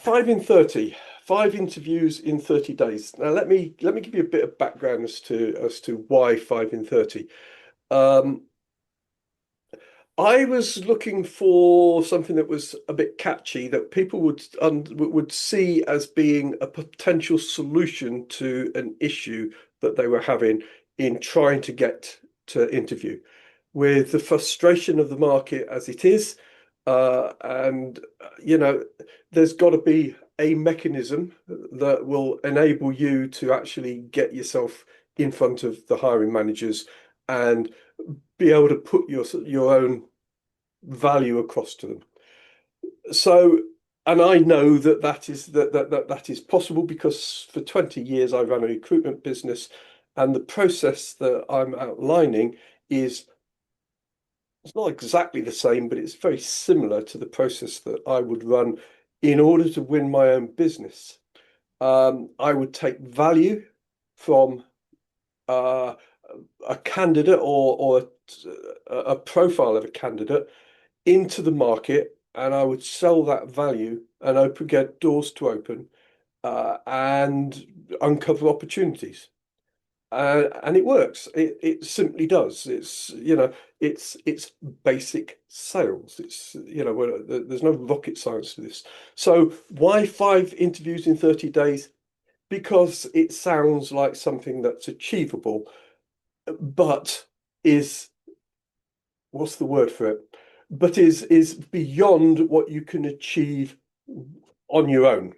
5 in 30, 5 interviews in 30 days. Now let me give you a bit of background as to why 5 in 30. Um, I was looking for something that was a bit catchy that people would see as being a potential solution to an issue that they were having in trying to get to interview. With the frustration of the market as it is, and there's got to be a mechanism that will enable you to actually get yourself in front of the hiring managers and be able to put your own value across to them. So, and I know that is possible because for 20 years I ran a recruitment business, and the process that I'm outlining is it's not exactly the same, but it's very similar to the process that I would run in order to win my own business. I would take value from uh, a candidate or a profile of a candidate into the market, and I would sell that value and get doors to open and uncover opportunities. And it works. It simply does. It's basic sales. There's no rocket science to this. So why 5 interviews in 30 days? Because it sounds like something that's achievable, but is what's the word for it? But is beyond what you can achieve on your own.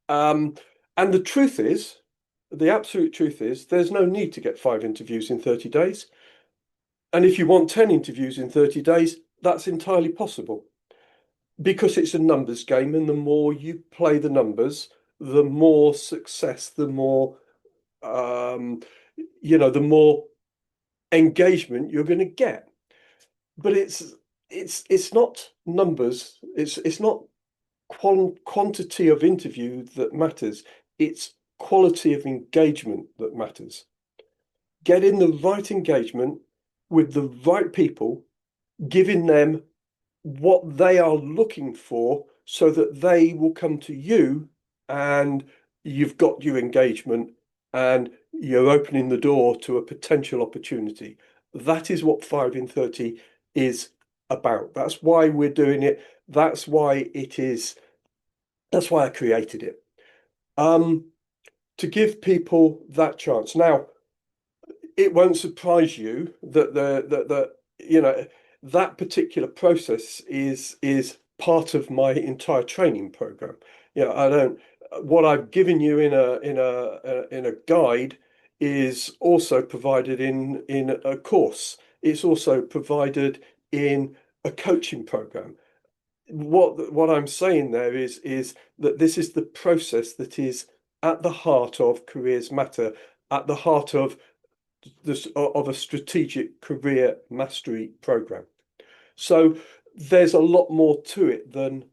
And the truth is, the absolute truth is, there's no need to get 5 interviews in 30 days. And if you want 10 interviews in 30 days, that's entirely possible because it's a numbers game. And the more you play the numbers, the more success, the more, the more engagement you're going to get. But it's not numbers. It's not quantity of interview that matters. It's quality of engagement that matters. Getting the right engagement with the right people, giving them what they are looking for so that they will come to you and you've got your engagement and you're opening the door to a potential opportunity. That is what 5 in 30 is about. That's why we're doing it. That's why I created it. To give people that chance. Now, it won't surprise you that that particular process is part of my entire training program. I don't. What I've given you in a guide is also provided in a course. It's also provided in a coaching program. What I'm saying there is that this is the process that is at the heart of Careers Matter, at the heart of a strategic career mastery program. So there's a lot more to it than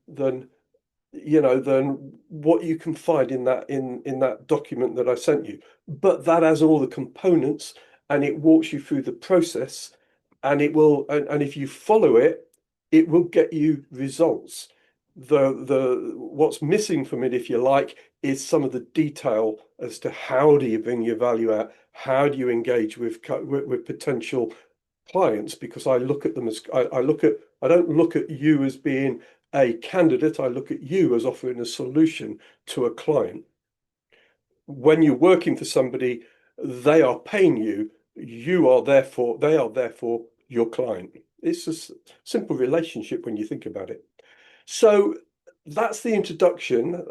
what you can find in that document that I sent you. But that has all the components and it walks you through the process, and it will and if you follow it, it will get you results. The what's missing from it, if you like, is some of the detail as to how do you bring your value out, how do you engage with potential clients, because I look at them as I don't look at you as being a candidate. I look at you as offering a solution to a client. When you're working for somebody, they are paying you. They are therefore your client. It's a simple relationship when you think about it. So that's the introduction.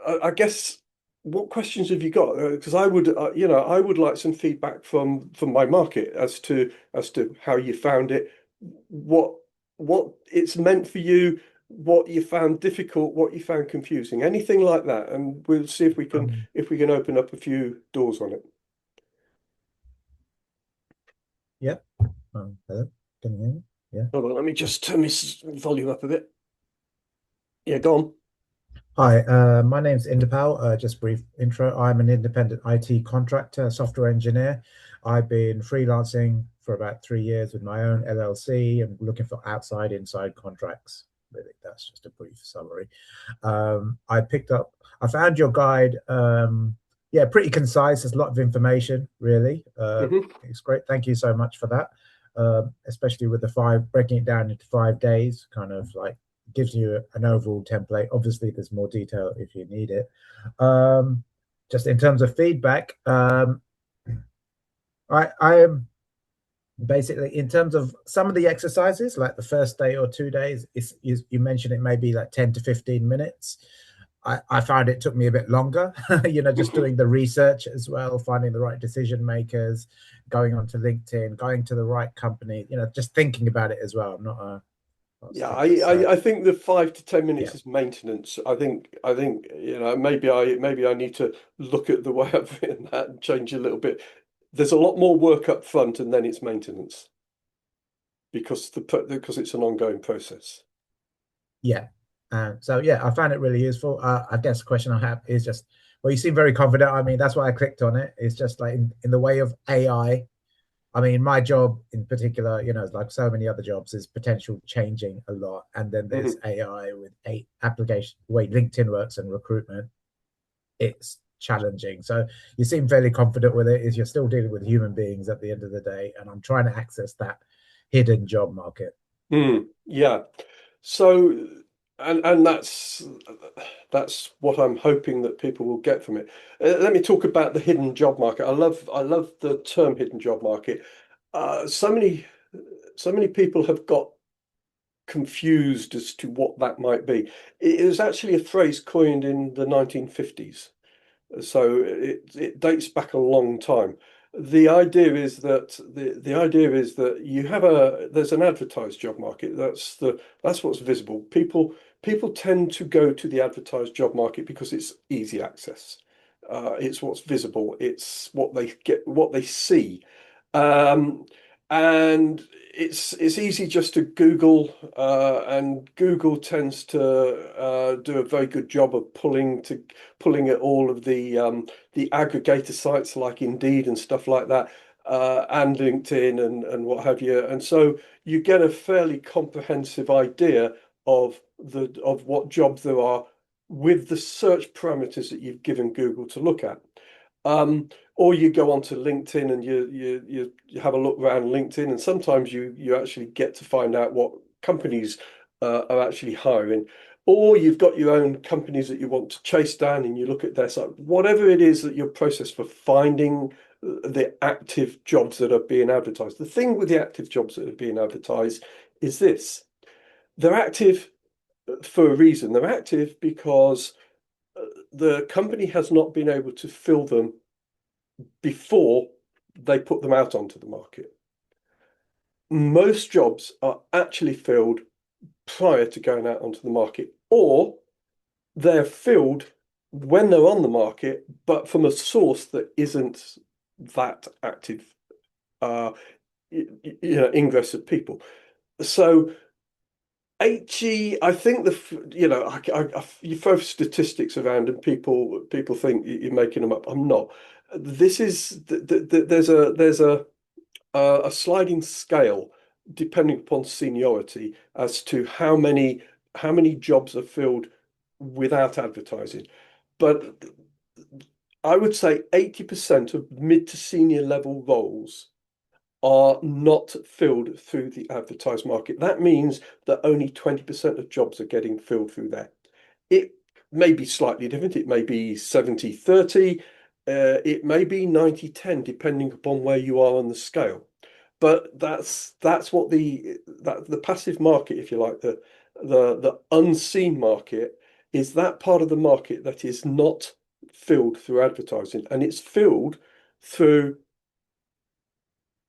I guess, what questions have you got? Because I would like some feedback from my market as to how you found it, what it's meant for you, what you found difficult, what you found confusing, anything like that, and we'll see if we can open up a few doors on it. Yeah. Hello. Can you hear me? Yeah. Hold on, let me just turn this volume up a bit. Yeah, go on. Hi, my name's Indipal. Just brief intro. I'm an independent IT contractor, software engineer. I've been freelancing for about 3 years with my own LLC and looking for outside, inside contracts. really. That's just a brief summary. I found your guide, yeah, pretty concise. There's a lot of information, really. Mhm. It's great. Thank you so much for that. Especially with the five, breaking it down into 5 days, kind of like gives you an overall template. Obviously, there's more detail if you need it. Um, just in terms of feedback, I am basically in terms of some of the exercises, like the first day or 2 days, you mentioned it may be like 10 to 15 minutes. I found it took me a bit longer, just doing the research as well, finding the right decision makers, going onto LinkedIn, going to the right company, just thinking about it as well. I'm not a Yeah, stickler. So I think the 5 to 10 minutes yeah, is maintenance. I think maybe I need to look at the way I've written that and change a little bit. There's a lot more work up front, and then it's maintenance because it's an ongoing process. yeah. So yeah, I found it really useful. I guess the question I have is just, well, you seem very confident. I mean, that's why I clicked on it. It's just like in the way of AI. I mean, my job in particular, like so many other jobs, is potential changing a lot. And then there's Mhm. AI with a application, the way LinkedIn works and recruitment, it's challenging. So you seem fairly confident with it. Is you're still dealing with human beings at the end of the day, and I'm trying to access that hidden job market. Yeah. So, and that's what I'm hoping that people will get from it. Let me talk about the hidden job market. I love the term hidden job market. So many people have got confused as to what that might be. It is actually a phrase coined in the 1950s. So it dates back a long time. The idea is that you have there's an advertised job market. That's what's visible. People tend to go to the advertised job market because it's easy access. It's what's visible. It's what they get, what they see. Um, and it's easy just to Google, and Google tends to do a very good job of pulling at all of the aggregator sites like Indeed and stuff like that, and LinkedIn and what have you. And so you get a fairly comprehensive idea of what jobs there are with the search parameters that you've given Google to look at. Um, or you go onto LinkedIn and you have a look around LinkedIn, and sometimes you actually get to find out what companies are actually hiring. Or you've got your own companies that you want to chase down, and you look at their site. Whatever it is that your process for finding the active jobs that are being advertised. The thing with the active jobs that are being advertised is this: they're active for a reason. They're active because the company has not been able to fill them before they put them out onto the market. Most jobs are actually filled prior to going out onto the market, or they're filled when they're on the market, but from a source that isn't that active, uh, ingress of people. So I think you throw statistics around and people think you're making them up. I'm not. This is there's a sliding scale depending upon seniority as to how many jobs are filled without advertising. But I would say 80% of mid to senior level roles are not filled through the advertised market. That means that only 20% of jobs are getting filled through there. It may be slightly different. It may be 70-30. It may be 90-10, depending upon where you are on the scale. But that's what the passive market, if you like, the unseen market, is that part of the market that is not filled through advertising, and it's filled through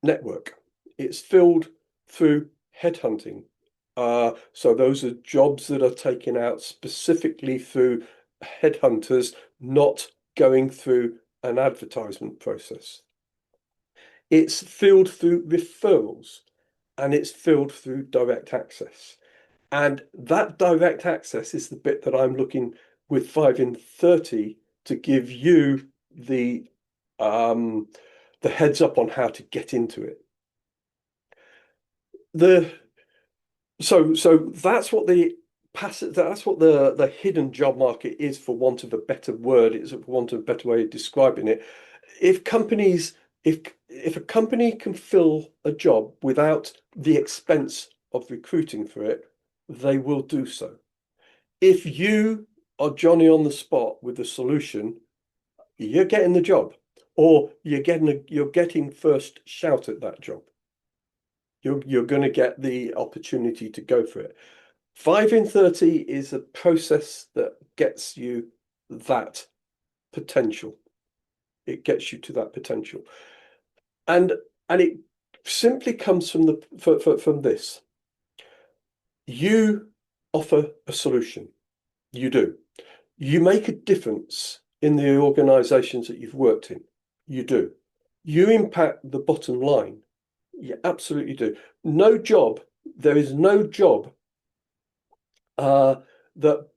network. It's filled through headhunting. So those are jobs that are taken out specifically through headhunters, not going through an advertisement process. It's filled through referrals, and it's filled through direct access. And that direct access is the bit that I'm looking with 5 in 30 to give you um, the heads up on how to get into it. The so that's what the passive, that's what the hidden job market is, for want of a better word, it's for want of a better way of describing it. If companies, if a company can fill a job without the expense of recruiting for it, they will do so. If you are Johnny on the spot with a solution, you're getting the job, or you're getting first shout at that job. You're going to get the opportunity to go for it. 5 in 30 is a process that gets you that potential. It gets you to that potential. And it simply comes from from this. You offer a solution. You do. You make a difference in the organizations that you've worked in. You do. You impact the bottom line. You absolutely do. There is no job that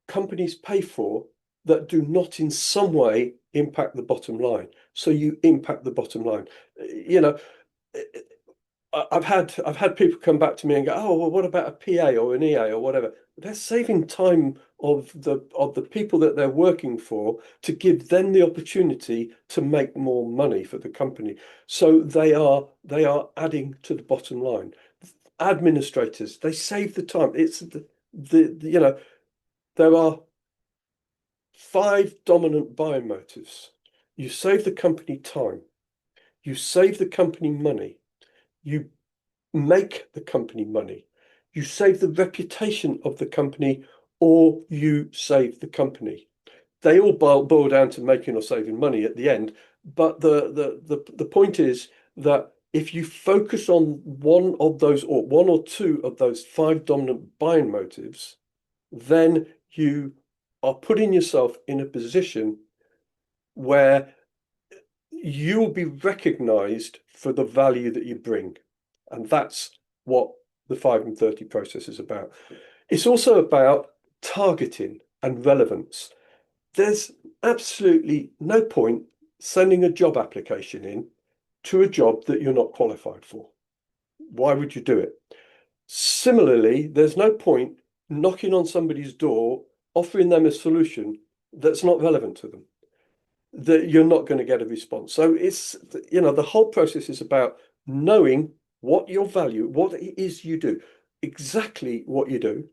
companies pay for that do not in some way impact the bottom line. So you impact the bottom line. You know, I've had people come back to me and go, oh, well, what about a PA or an EA or whatever? They're saving time of the people that they're working for to give them the opportunity to make more money for the company. So they are adding to the bottom line. Administrators, they save the time. It's the there are 5 dominant buying motives. You save the company time. You save the company money. You make the company money. You save the reputation of the company, or you save the company. They all boil down to making or saving money at the end. But the point is that if you focus on one of those, or one or two of those 5 dominant buying motives, then you are putting yourself in a position where you will be recognized for the value that you bring. And that's what the 5 in 30 process is about. It's also about targeting and relevance. There's absolutely no point sending a job application in to a job that you're not qualified for. Why would you do it? Similarly, there's no point knocking on somebody's door, offering them a solution that's not relevant to them, that you're not going to get a response. So it's, the whole process is about knowing what your value, what it is you do, exactly what you do,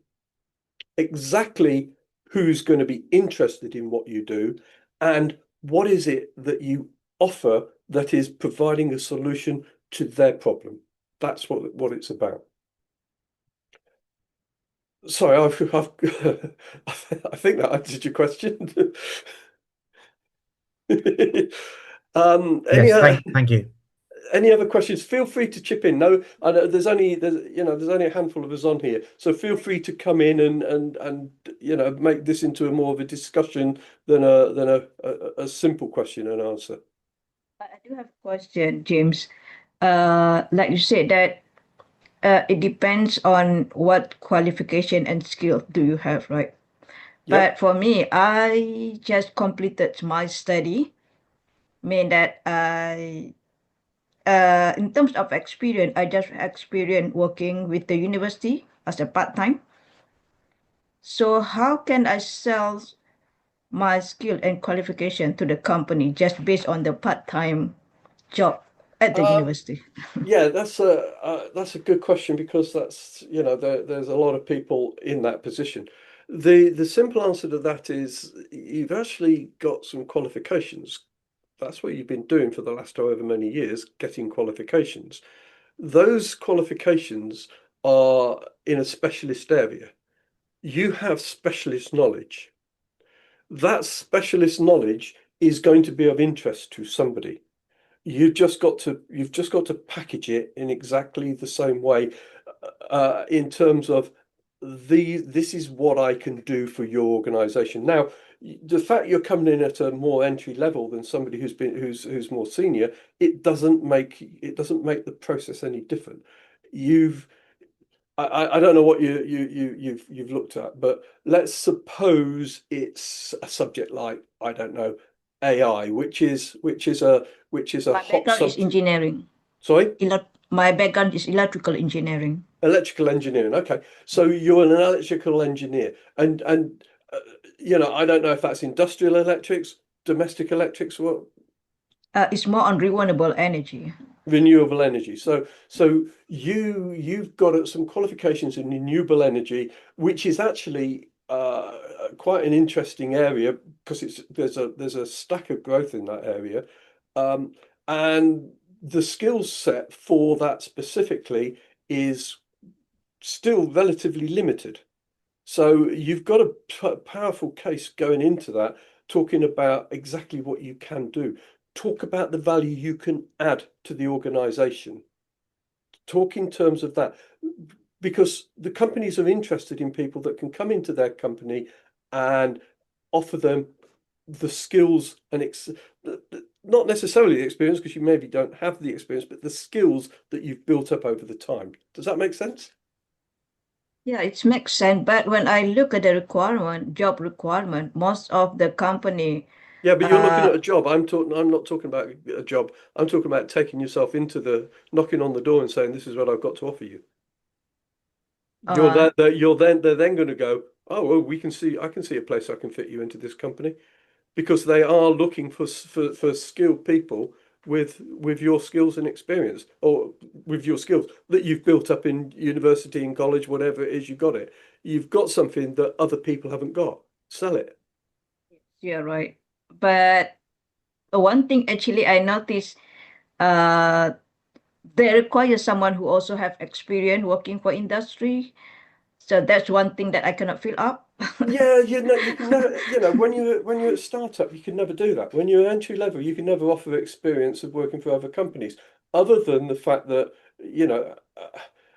exactly who's going to be interested in what you do, and what is it that you offer that is providing a solution to their problem. That's what it's about. Sorry, I think that answered your question. Yes, thank you. Any other questions? Feel free to chip in. No, I know there's only a handful of us on here, so feel free to come in and make this into a more of a discussion than a simple question and answer. I do have a question, James. Like you said that it depends on what qualification and skill do you have, right? Yep. But for me, I just completed my study, mean that in terms of experience, I just experienced working with the university as a part-time. So how can I sell my skill and qualification to the company just based on the part-time job at the university? Yeah, that's a good question, because that's there's a lot of people in that position. The simple answer to that is you've actually got some qualifications. That's what you've been doing for the last however many years, getting qualifications. Those qualifications are in a specialist area. You have specialist knowledge. That specialist knowledge is going to be of interest to somebody. You've just got to package it in exactly the same way, in terms of this is what I can do for your organization. Now, the fact you're coming in at a more entry level than somebody who's more senior, it doesn't make the process any different. I don't know what you've looked at, but let's suppose it's a subject like, I don't know, AI, which is a My hot background is subject. engineering. Sorry? My background is electrical engineering. Electrical engineering. Okay, so you're an electrical engineer, and I don't know if that's industrial electrics, domestic electrics, what It's more on renewable energy. renewable energy. So you've got some qualifications in renewable energy, which is actually quite an interesting area because there's a stack of growth in that area, and the skill set for that specifically is still relatively limited. So you've got a powerful case going into that, talking about exactly what you can do. Talk about the value you can add to the organization. Talk in terms of that, because the companies are interested in people that can come into their company and offer them the skills and not necessarily the experience, because you maybe don't have the experience, but the skills that you've built up over the time. Does that make sense? Yeah, it makes sense. But when I look at the requirement, job requirement, most of the company, Yeah, but you're looking uh, at a job. I'm not talking about a job. I'm talking about taking yourself into the knocking on the door and saying, "This is what I've got to offer you." uh, They're then going to go, "Oh, well, I can see a place I can fit you into this company," because they are looking for skilled people with your skills and experience, or with your skills that you've built up in university and college, whatever it is you got it. You've got something that other people haven't got. Sell it. yeah, right. But one thing actually I noticed, uh, they require someone who also have experience working for industry. So that's one thing that I cannot fill up. Yeah, you can never, when you're a startup, you can never do that. When you're entry level, you can never offer experience of working for other companies, other than the fact that,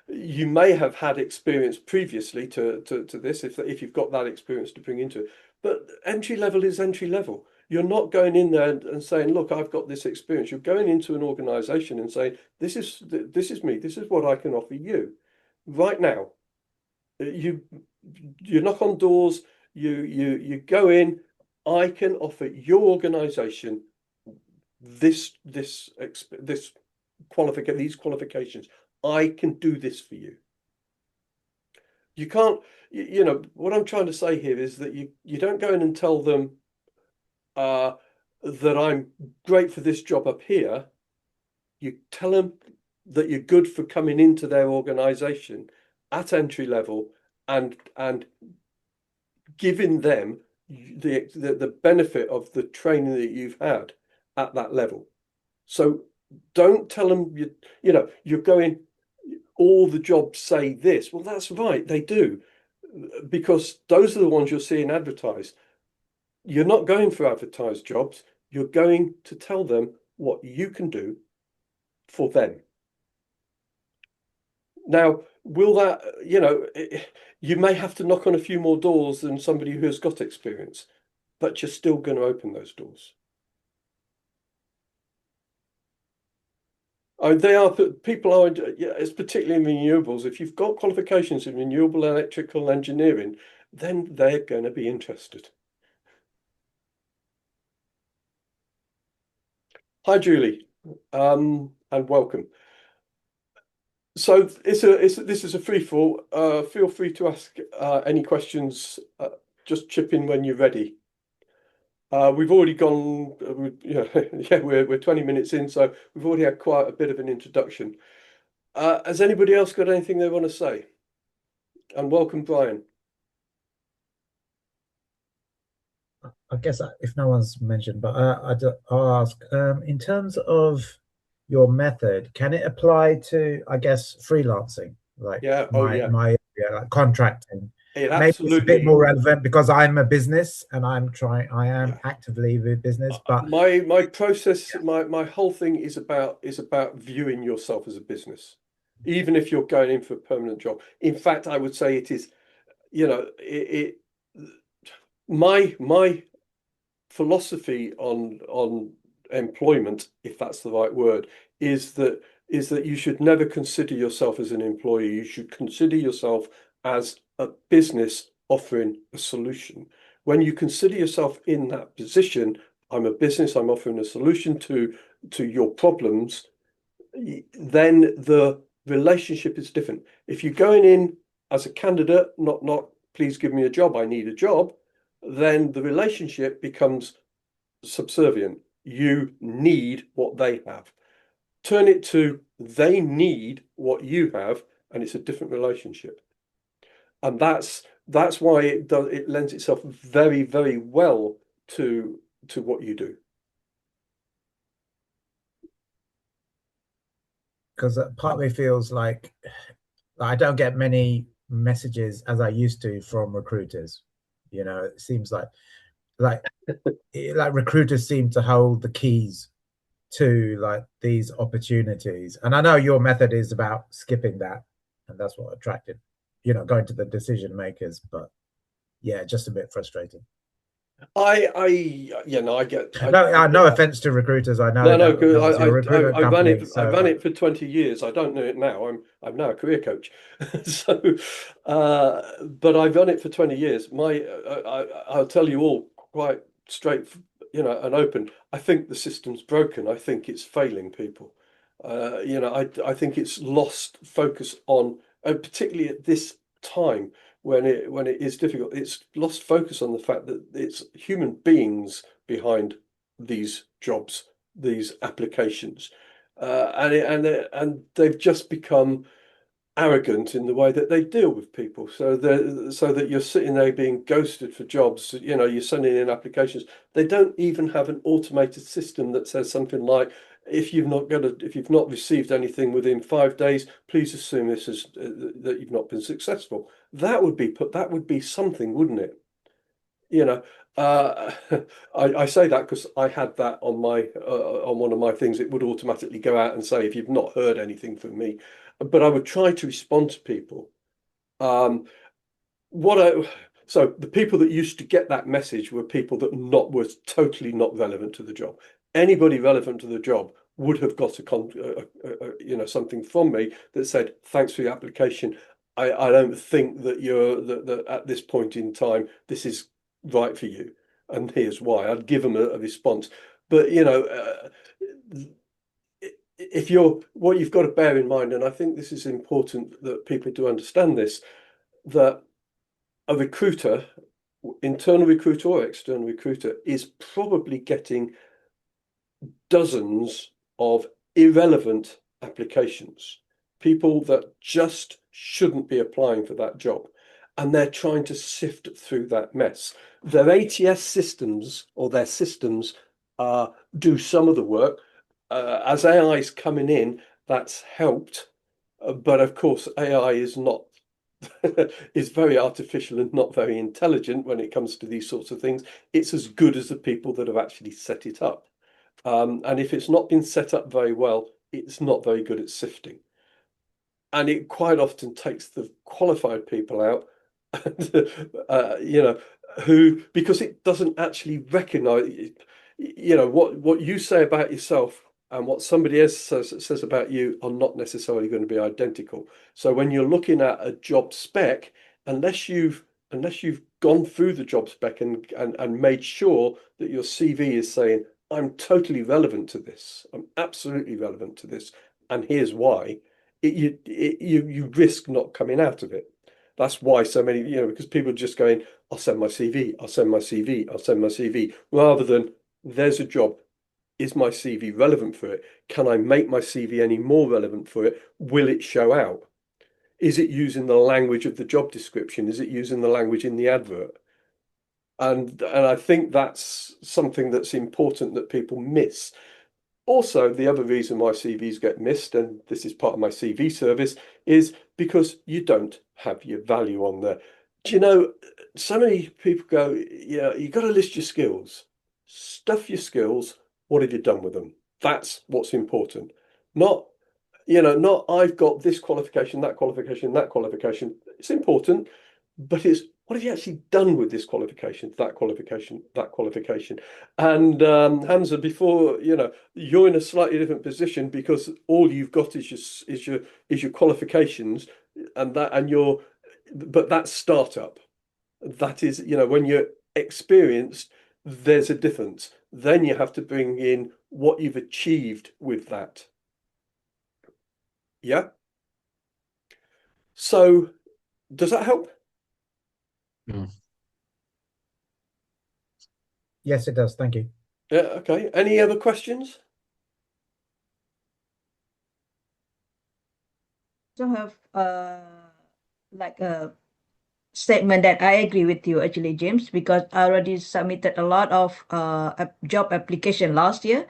you may have had experience previously to this, if you've got that experience to bring into it. But entry level is entry level. You're not going in there and saying, "Look, I've got this experience." You're going into an organization and saying, this is me. This is what I can offer you right now." You you knock on doors, you go in. I can offer your organization this these qualifications. I can do this for you. You can't, what I'm trying to say here is that you don't go in and tell them uh that I'm great for this job up here. You tell them that you're good for coming into their organization at entry level, and giving them the benefit of the training that you've had at that level. So don't tell them you're going, all the jobs say this. Well, that's right, they do, because those are the ones you're seeing advertised. You're not going for advertised jobs. You're going to tell them what you can do for them. Now, will that, you may have to knock on a few more doors than somebody who has got experience, but you're still going to open those doors. They are, people are, yeah, it's particularly in renewables. If you've got qualifications in renewable electrical engineering, then they're going to be interested. Hi, Julie, and welcome. So this is a free fall. Feel free to ask any questions. Just chip in when you're ready. We've already gone, yeah, we're 20 minutes in, so we've already had quite a bit of an introduction. Has anybody else got anything they want to say? And welcome, Brian. I guess if no one's mentioned, but I'll ask, in terms of your method, can it apply to, I guess, freelancing, like Yeah, oh yeah, like contracting? it Maybe it's a bit absolutely. more relevant because I'm a business and I am Yeah. actively with business, but My process, my whole thing is about viewing yourself as a business, even if you're going in for a permanent job. In fact, I would say it is, my philosophy on employment, if that's the right word, is that you should never consider yourself as an employee. You should consider yourself as a business offering a solution. When you consider yourself in that position, I'm a business, I'm offering a solution to your problems, then Relationship is different. If you're going in as a candidate, not please give me a job, I need a job, then the relationship becomes subservient. You need what they have. Turn it to they need what you have, and it's a different relationship. And that's why it lends itself very, very well to what you do. Because part of me feels like I don't get many messages as I used to from recruiters. You know, it seems like recruiters seem to hold the keys to like these opportunities. And I know your method is about skipping that, and that's what attracted, you know, going to the decision makers. But yeah, just a bit frustrating. I get No offense to recruiters. I know no, that I you're a recruitment company. I ran it for 20 years. I don't know it now. I'm now a career coach. So but I've run it for 20 years. I'll tell you all quite straight, and open. I think the system's broken. I think it's failing people. I think it's lost focus on, particularly at this time when it is difficult. It's lost focus on the fact that it's human beings behind these jobs, these applications, and they've just become arrogant in the way that they deal with people. So that you're sitting there being ghosted for jobs. You're sending in applications. They don't even have an automated system that says something like, if you've not received anything within 5 days, please assume this is that you've not been successful. That would be something, wouldn't it? Uh, I say that because I had that on on one of my things. It would automatically go out and say, if you've not heard anything from me, but I would try to respond to people. Um, so the people that used to get that message were people that were totally not relevant to the job. Anybody relevant to the job would have got something from me that said, thanks for your application. I don't think that that at this point in time this is right for you, and here's why. I'd give them a response. But if what you've got to bear in mind, and I think this is important that people do understand this, that a recruiter, internal recruiter or external recruiter, is probably getting dozens of irrelevant applications, people that just shouldn't be applying for that job. And they're trying to sift through that mess. Their ATS systems or their systems do some of the work. As AI is coming in, that's helped. But of course, AI is not is very artificial and not very intelligent when it comes to these sorts of things. It's as good as the people that have actually set it up. And if it's not been set up very well, it's not very good at sifting. And it quite often takes the qualified people out, who, because it doesn't actually recognize, what you say about yourself and what somebody else says about you are not necessarily going to be identical. So when you're looking at a job spec, unless you've gone through the job spec and made sure that your CV is saying, I'm totally relevant to this, I'm absolutely relevant to this, and here's why, you risk not coming out of it. That's why so many, because people are just going, I'll send my CV, I'll send my CV, I'll send my CV, rather than there's a job. Is my CV relevant for it? Can I make my CV any more relevant for it? Will it show out? Is it using the language of the job description? Is it using the language in the advert? And I think that's something that's important that people miss. Also, the other reason why CVs get missed, and this is part of my CV service, is because you don't have your value on there. Do you know, so many people go, yeah, you got to list your skills, stuff your skills. What have you done with them? That's what's important. Not, not I've got this qualification, that qualification, that qualification. It's important, but it's what have you actually done with this qualification, that qualification, that qualification? And Hamza, before you're in a slightly different position because all you've got is your qualifications, but that's startup. That is, when you're experienced, there's a difference. Then you have to bring in what you've achieved with that. Yeah. So does that help? Yes, it does. Thank you. Yeah, okay. Any other questions? So have like a statement that I agree with you actually, James, because I already submitted a lot of job application last year,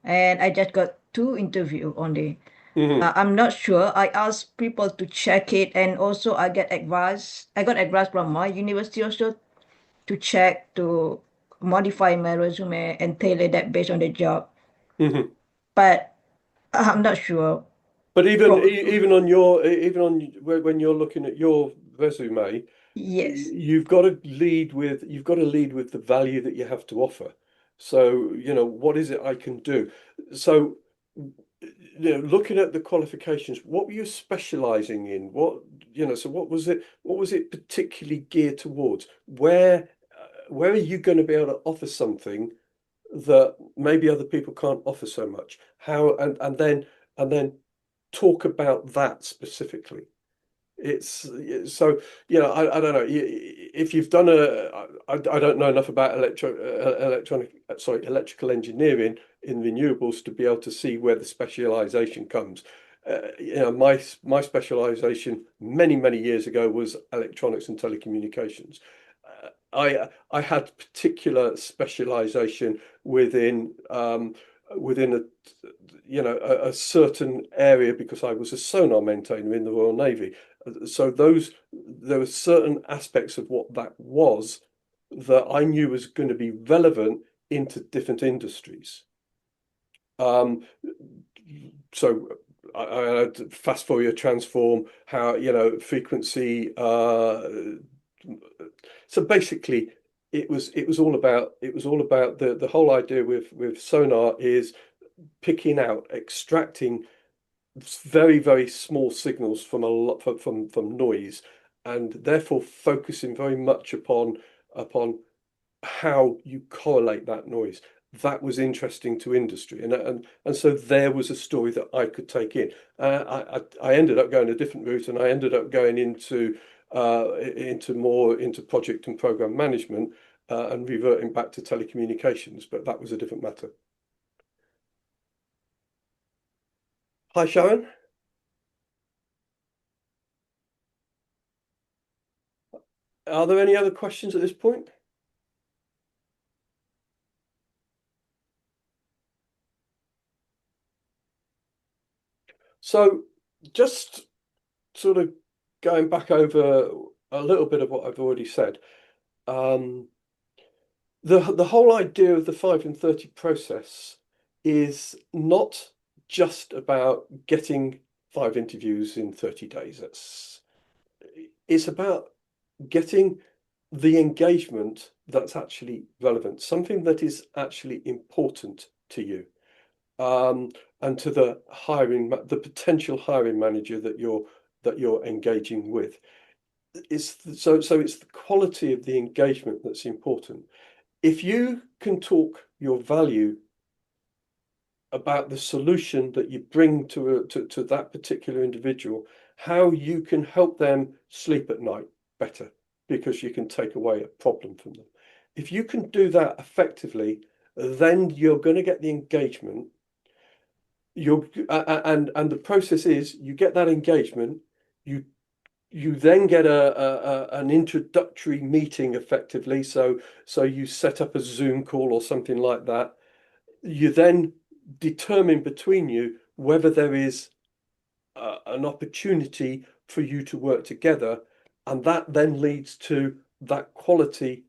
and I just got two interview only. Mhm. I'm not sure. I asked people to check it, and also I get advice. I got advice from my university also to check to modify my resume and tailor that based on the job. Mhm. But I'm not sure. But Probably even on your even on when you're looking at your resume, yes. you've got to lead with the value that you have to offer. So, what is it I can do? So, looking at the qualifications, what were you specializing in? So what was it particularly geared towards? Where are you going to be able to offer something that maybe other people can't offer so much? How and then talk about that specifically. It's so I don't know if you've done I don't know enough about electrical engineering in renewables to be able to see where the specialization comes. My specialization many years ago was electronics and telecommunications. I had particular specialization within a certain area because I was a sonar maintainer in the Royal Navy. So there were certain aspects of what that was that I knew was going to be relevant into different industries. Um, so I had fast Fourier transform, how frequency. So basically, it was all about the whole idea with sonar is picking out, extracting very small signals from a lot from noise, and therefore focusing very much upon how you correlate that noise. That was interesting to industry, and so there was a story that I could take in. I ended up going a different route, and I ended up going into project and program management, and reverting back to telecommunications, but that was a different matter. Hi, Sharon. Are there any other questions at this point? So just sort of going back over a little bit of what I've already said, um, the whole idea of the 5 in 30 process is not just about getting 5 interviews in 30 days. It's about getting the engagement that's actually relevant, something that is actually important to you, um, and to the potential hiring manager that you're engaging with. It's the quality of the engagement that's important. If you can talk your value about the solution that you bring to that particular individual, how you can help them sleep at night better because you can take away a problem from them. If you can do that effectively, then you're going to get the engagement. And the process is you get that engagement, you you then get an introductory meeting effectively. So you set up a Zoom call or something like that. You then determine between you whether there is an opportunity for you to work together, and that then leads to that quality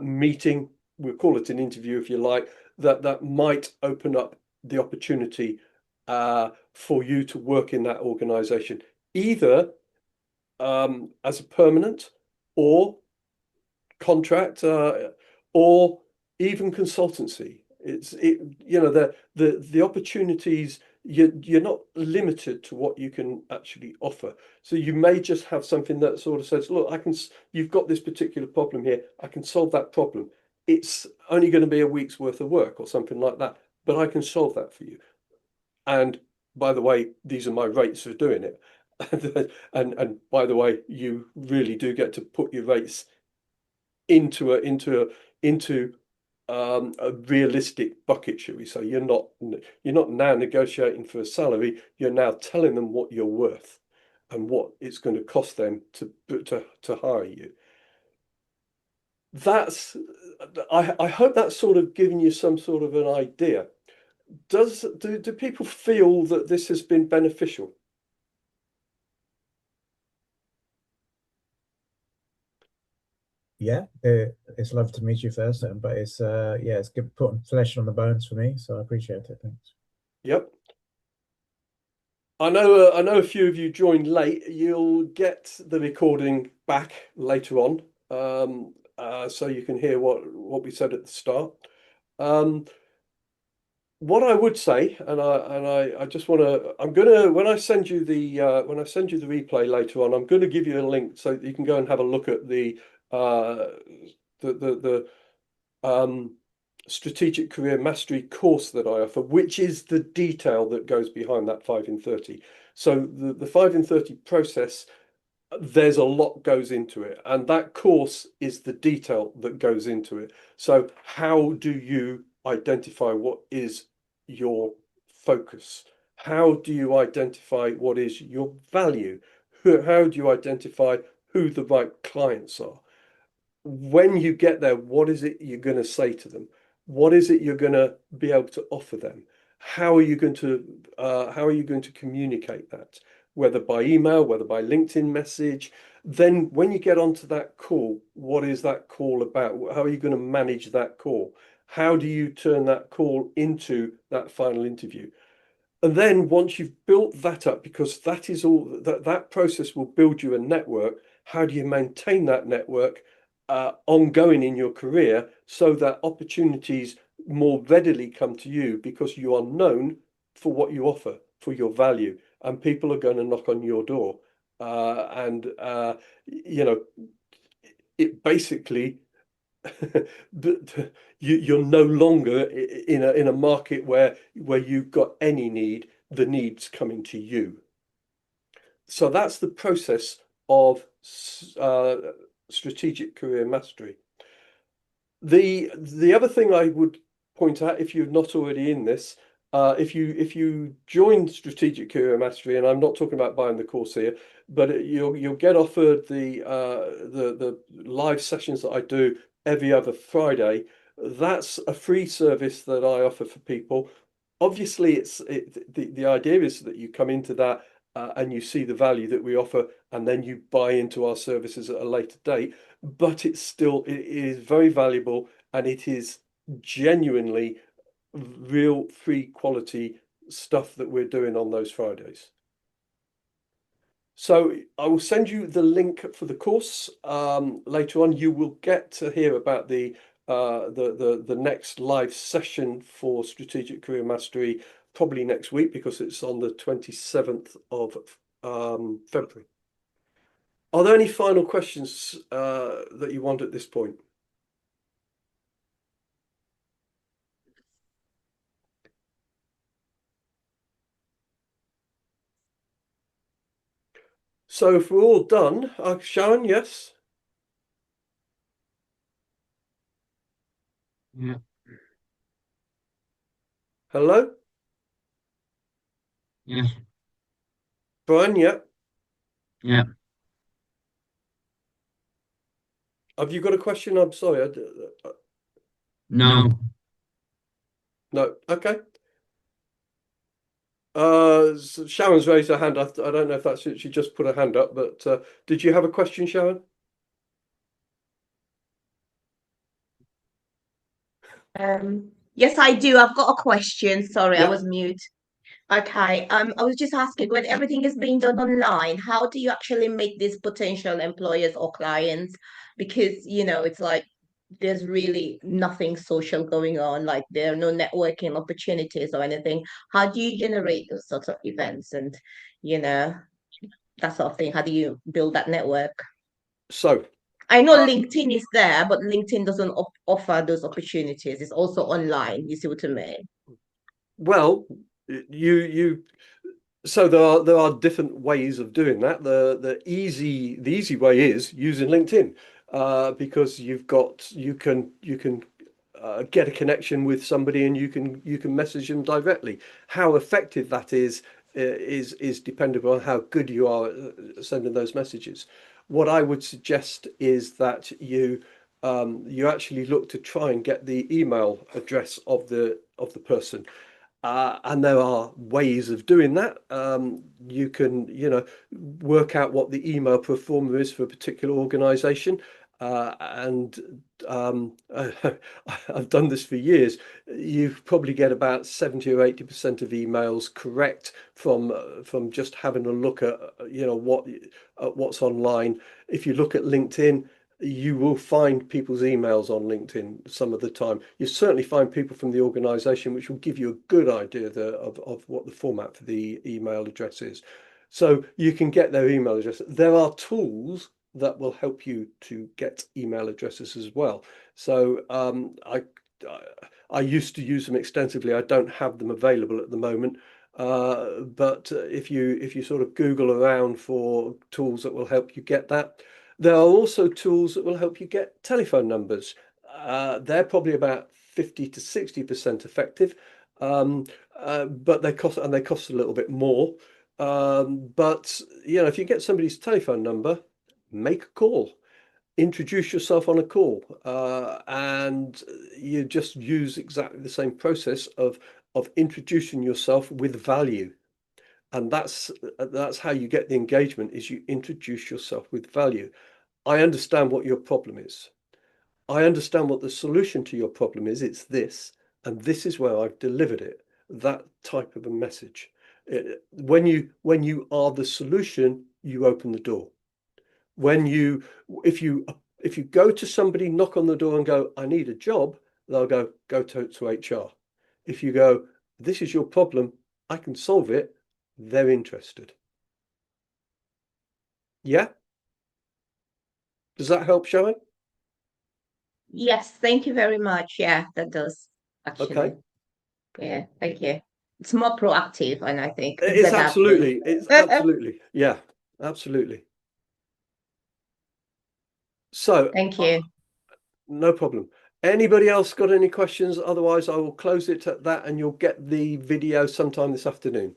meeting. We'll call it an interview if you like. That might open up the opportunity for you to work in that organization, either as a permanent or contract, or even consultancy. The opportunities, you're not limited to what you can actually offer. So you may just have something that sort of says, look, you've got this particular problem here, I can solve that problem. It's only going to be a week's worth of work or something like that, but I can solve that for you. And by the way, these are my rates for doing it. And by the way, you really do get to put your rates into a realistic bucket, shall we say. You're not now negotiating for a salary. You're now telling them what you're worth and what it's going to cost them to hire you. I hope that's sort of giving you some sort of an idea. Do people feel that this has been beneficial? Yeah, it's lovely to meet you first, but it's yeah, it's good putting flesh on the bones for me, so I appreciate it. Thanks. Yep. I know a few of you joined late. You'll get the recording back later on, so you can hear what we said at the start. What I would say, and I just want to, I'm gonna when I send you the replay later on, I'm going to give you a link so that you can go and have a look at the strategic career mastery course that I offer, which is the detail that goes behind that 5 in 30. So the 5 in 30 process, there's a lot goes into it, and that course is the detail that goes into it. So how do you identify what is your focus? How do you identify what is your value? How do you identify who the right clients are? When you get there, what is it you're going to say to them? What is it you're going to be able to offer them? How are you going to communicate that? Whether by email, whether by LinkedIn message. Then when you get onto that call, what is that call about? How are you going to manage that call? How do you turn that call into that final interview? And then once you've built that up, because that is all that process will build you a network. How do you maintain that network ongoing in your career so that opportunities more readily come to you because you are known for what you offer, for your value, and people are going to knock on your door. You know, it basically you're no longer in a market where you've got any need, the needs coming to you. So that's the process of strategic career mastery. The other thing I would point out, if you're not already in this, if you join strategic career mastery, and I'm not talking about buying the course here, but you'll get offered the live sessions that I do every other Friday. That's a free service that I offer for people. Obviously, the idea is that you come into that and you see the value that we offer, and then you buy into our services at a later date. But it is very valuable, and it is genuinely real free quality stuff that we're doing on those Fridays. So I will send you the link for the course later on. You will get to hear about the next live session for Strategic Career Mastery probably next week, because it's on the 27th of February. Are there any final questions that you want at this point? So if we're all done, Sharon, yes? Yeah. Hello? Yes. Brian, yeah? Yeah. Have you got a question? I'm sorry. No. No. Okay. So Sharon's raised her hand. I don't know if that's it. She just put her hand up, but did you have a question, Sharon? Yes, I do. I've got a question. Sorry, I Yeah. was mute. Okay. I was just asking, when everything is being done online, how do you actually make these potential employers or clients? Because, it's like there's really nothing social going on, like there are no networking opportunities or anything. How do you generate those sorts of events and, that sort of thing? How do you build that network? So I know LinkedIn is there, but LinkedIn doesn't offer those opportunities. It's also online. You see what I mean? well, you So there are different ways of doing that. The easy way is using LinkedIn, because you can get a connection with somebody and you can message them directly. How effective that is dependent on how good you are at sending those messages. What I would suggest is that you actually look to try and get the email address of the person. And there are ways of doing that. You can, work out what the email pro forma is for a particular organization. And I've done this for years. You probably get about 70 or 80% of emails correct from just having a look at, what's online. If you look at LinkedIn, you will find people's emails on LinkedIn some of the time. You certainly find people from the organization, which will give you a good idea of what the format for the email address is. So you can get their email address. There are tools that will help you to get email addresses as well. So I used to use them extensively. I don't have them available at the moment. But if you sort of Google around for tools that will help you get that. There are also tools that will help you get telephone numbers. They're probably about 50 to 60% effective, but they cost a little bit more. But if you get somebody's telephone number, make a call, introduce yourself on a call, and you just use exactly the same process of introducing yourself with value. And that's how you get the engagement, is you introduce yourself with value. I understand what your problem is. I understand what the solution to your problem is. It's this, and this is where I've delivered it. That type of a message. When you are the solution, you open the door. If you go to somebody, knock on the door and go, I need a job, they'll go to HR. If you go, this is your problem, I can solve it, they're interested. Yeah? Does that help, Showing? Yes, thank you very much. Yeah, that does actually. Okay. Yeah, thank you. It's more proactive, and I think It's adaptive. absolutely, yeah, absolutely. So, Thank you. no problem. Anybody else got any questions? Otherwise, I will close it at that, and you'll get the video sometime this afternoon.